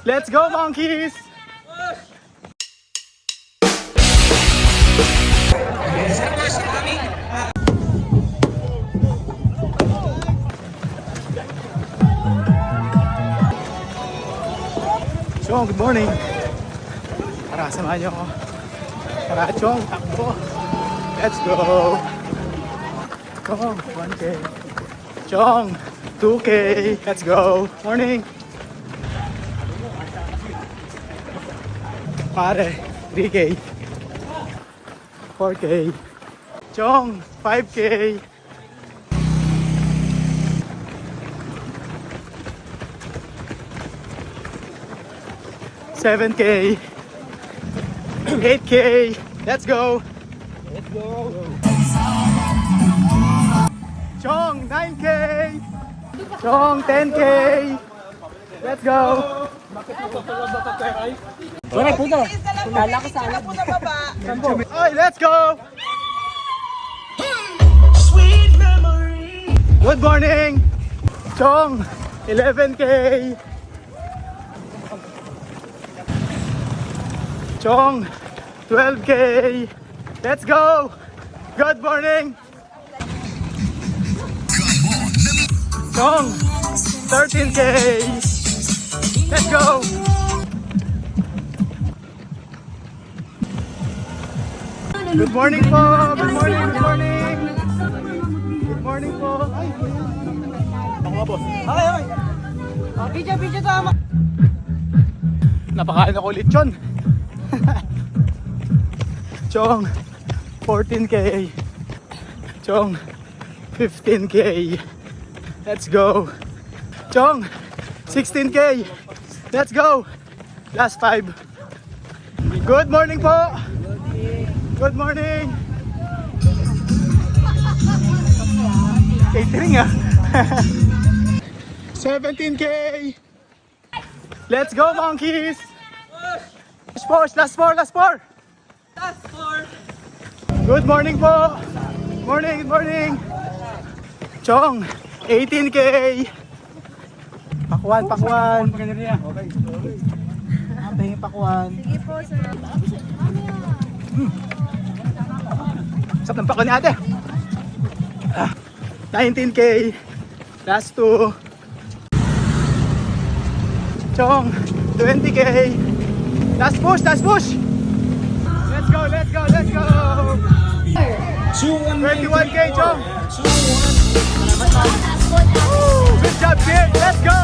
Let's go, monkeys! Chong, good morning! Tara, samahan niyo ako. Tara, Chong, takbo! Let's go! Chong, 1K. Chong, 2K. Let's go! Morning! Pare, 3K. 4K. Chong, 5K. 7K. 8K. Let's go. Let's go. Chong, 9K. Chong, 10K. Let's go. Wala po to. Lala ko sa alam. Oy, let's go. Good morning. Chong, 11K. Chong, 12K. Let's go. Good morning. Chong, 13K. Let's go. Good morning po. Good morning. Good morning. Good morning po. Ay, ako nga boss. Ay. Video tama. Napakain ako ulit yun. Chong, 14K. Chong, 15K. Let's go. Chong, 16K. Let's go. Last 5. Good morning po. Good morning. Catering ah. 17K. Let's go, monkeys. Last four. Good morning po. Good morning. Chong, 18K. Pakwan. Okay. Tingin pakwan. Sige po, sir. Sarap ng pakwan ni ate. 19K. Last 2. Chong, 20K. Last push. Let's go. 21K, Chong. Good job, kid. Let's go.